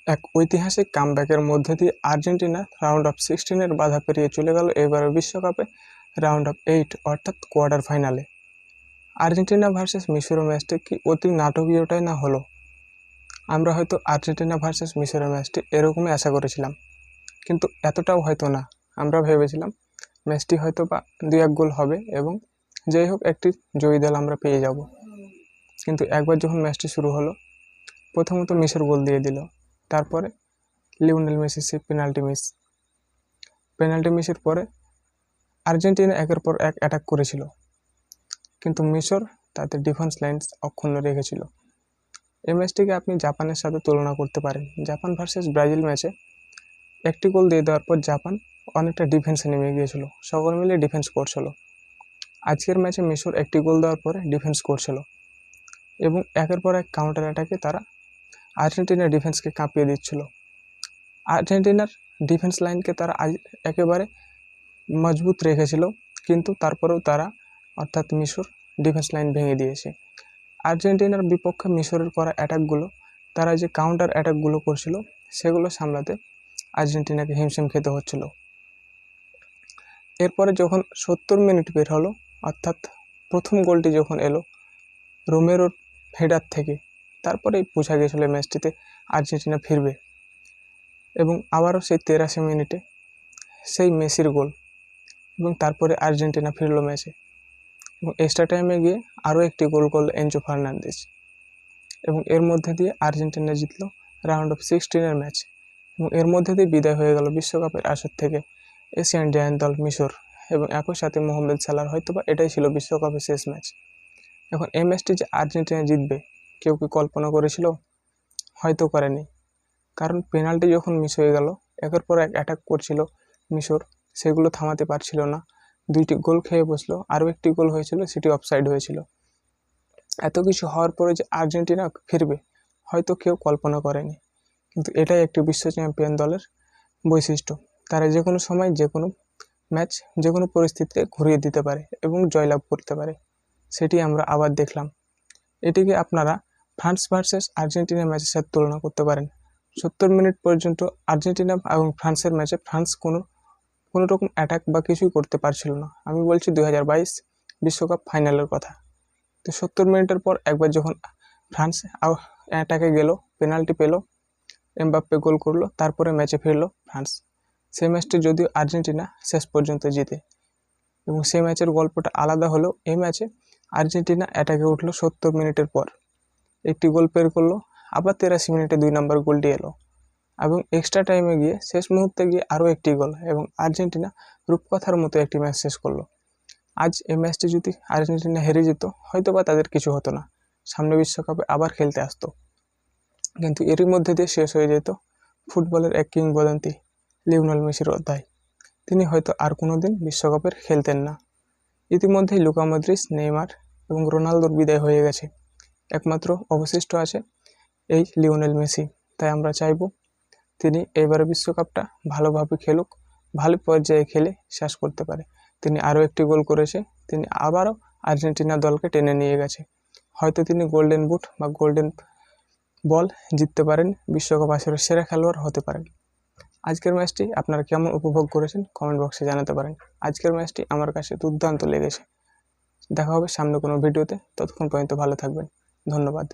এক ঐতিহাসিক কামব্যাকের মধ্য দিয়ে আর্জেন্টিনা রাউন্ড অফ 16-এর বাধা পেরিয়ে চলে গেল এবারের বিশ্বকাপে রাউন্ড অফ 8 অর্থাৎ কোয়ার্টার ফাইনালে। আর্জেন্টিনা ভার্সেস মিশরের ম্যাচটি কি অতি নাটকীয়টাই না হলো? আমরা হয়তো আর্জেন্টিনা ভার্সেস মিশরের ম্যাচটি এরকমই আশা করেছিলাম, কিন্তু এতটাও হয়তো না। আমরা ভেবেছিলাম ম্যাচটি হয়তো বা 2-1 গোল হবে এবং যাই হোক একটি জয়ী দল আমরা পেয়ে যাব। কিন্তু একবার যখন ম্যাচটি শুরু হলো, প্রথমত মিশর গোল দিয়ে দিল, তারপরে লিওনেল মেসি সেই পেনাল্টি মিসের পরে আর্জেন্টিনা একের পর এক অ্যাটাক করেছিল, কিন্তু মিশর তাদের ডিফেন্স লাইন্স অক্ষুণ্ণ রেখেছিল। এই ম্যাচটিকে আপনি জাপানের সাথে তুলনা করতে পারেন। জাপান ভার্সেস ব্রাজিল ম্যাচে একটি গোল দিয়ে দেওয়ার পর জাপান অনেকটা ডিফেন্সে নেমে গিয়েছিল, সকল মিলে ডিফেন্স করছিল। আজকের ম্যাচে মিশর একটি গোল দেওয়ার পরে ডিফেন্স করছিল এবং একের পর এক কাউন্টার অ্যাটাকে তারা আর্জেন্টিনার ডিফেন্সকে কাঁপিয়ে দিচ্ছিল। আর্জেন্টিনার ডিফেন্স লাইনকে তারা একেবারে মজবুত রেখেছিল, কিন্তু তারপরেও তারা অর্থাৎ মিশর ডিফেন্স লাইন ভেঙে দিয়েছে। আর্জেন্টিনার বিপক্ষে মিশরের করা অ্যাটাকগুলো, তারা যে কাউন্টার অ্যাটাকগুলো করছিল সেগুলো সামলাতে আর্জেন্টিনাকে হিমশিম খেতে হচ্ছিল। এরপরে যখন 70 মিনিট বের হলো, অর্থাৎ প্রথম গোলটি যখন এলো রোমেরোর হেডার থেকে, তারপরেই বোঝা গেছিল ম্যাচটিতে আর্জেন্টিনা ফিরবে। এবং আবারও সেই 83 মিনিটে সেই মেসির গোল এবং তারপরে আর্জেন্টিনা ফিরল ম্যাচে এবং এক্সট্রা টাইমে গিয়ে আরও একটি গোল করল এনজো ফার্নান্দেজ এবং এর মধ্যে দিয়ে আর্জেন্টিনা জিতল রাউন্ড অফ 16-এর ম্যাচ এবং এর মধ্যে দিয়ে বিদায় হয়ে গেল বিশ্বকাপের আসর থেকে এশিয়ান জায়ান্ট দল মিশর এবং একই সাথে মোহাম্মদ সালার হয়তোবা এটাই ছিল বিশ্বকাপের শেষ ম্যাচ। এখন এই ম্যাচটি যে আর্জেন্টিনা জিতবে কেউ কি কল্পনা করেছিল? হয়তো করেনি, কারণ পেনাল্টি যখন মিস হয়ে গেল, একের পর এক অ্যাটাক করছিল মিশর, সেগুলো থামাতে পারছিল না। 2টি গোল খেয়ে বসলো, আরও একটি গোল হয়েছিল, সেটি অফসাইড হয়েছিল। এত কিছু হওয়ার পরে যে আর্জেন্টিনা ফিরবে হয়তো কেউ কল্পনা করেনি, কিন্তু এটাই একটি বিশ্ব চ্যাম্পিয়ন দলের বৈশিষ্ট্য। তারা যে কোনো সময় যে কোনো ম্যাচ যে কোনো পরিস্থিতিতে ঘুরিয়ে দিতে পারে এবং জয়লাভ করতে পারে, সেটি আমরা আবার দেখলাম। এটিকে আপনারা ফ্রান্স ভার্সেস আর্জেন্টিনা ম্যাচের সাথে তুলনা করতে পারেন। 70 মিনিট পর্যন্ত আর্জেন্টিনা এবং ফ্রান্সের ম্যাচে ফ্রান্স কোনো রকম অ্যাটাক বা কিছুই করতে পারছিল না। আমি বলছি 2022 বিশ্বকাপ ফাইনালের কথা। তো 70 মিনিটের পর একবার যখন ফ্রান্স অ্যাটাকে গেল, পেনাল্টি পেল, এমবাপ্পে গোল করলো, তারপরে ম্যাচে ফিরলো ফ্রান্স। সেই ম্যাচটি যদিও আর্জেন্টিনা শেষ পর্যন্ত জিতে এবং সেই ম্যাচের গল্পটা আলাদা হলেও এই ম্যাচে আর্জেন্টিনা অ্যাটাকে উঠলো 70 মিনিটের পর, একটি গোল বের করলো, আবার 83 মিনিটে 2 নম্বর গোলটি এলো এবং এক্সট্রা টাইমে গিয়ে শেষ মুহূর্তে গিয়ে আরও একটি গোল এবং আর্জেন্টিনা রূপকথার মতো একটি ম্যাচ শেষ করলো। আজ এই ম্যাচটি যদি আর্জেন্টিনা হেরে যেত হয়তো বা তাদের কিছু হতো না, সামনে বিশ্বকাপে আবার খেলতে আসতো, কিন্তু এরই মধ্যে দিয়ে শেষ হয়ে যেত ফুটবলের এক কিংবদন্তি লিওনেল মেসির অধ্যায়। তিনি হয়তো আর কোনো দিন বিশ্বকাপের খেলতেন না। ইতিমধ্যেই লুকা মদ্রিচ, নেইমার এবং রোনালদোর বিদায় হয়ে গেছে, একমাত্র অবশিষ্ট আছে এই লিওনেল মেসি। তাই আমরা চাইব তিনি এবারে বিশ্বকাপটা ভালোভাবে খেলুক, ভালো পর্যায়ে খেলে শেষ করতে পারে। তিনি আরও একটি গোল করেছে, তিনি আবারও আর্জেন্টিনা দলকে টেনে নিয়ে গেছে। হয়তো তিনি গোল্ডেন বুট বা গোল্ডেন বল জিততে পারেন, বিশ্বকাপ আসরের সেরা খেলোয়াড় হতে পারেন। আজকের ম্যাচটি আপনারা কেমন উপভোগ করেছেন কমেন্ট বক্সে জানাতে পারেন। আজকের ম্যাচটি আমার কাছে দুর্দান্ত লেগেছে। দেখা হবে সামনে কোনো ভিডিওতে, ততক্ষণ পর্যন্ত ভালো থাকবেন। ধন্যবাদ।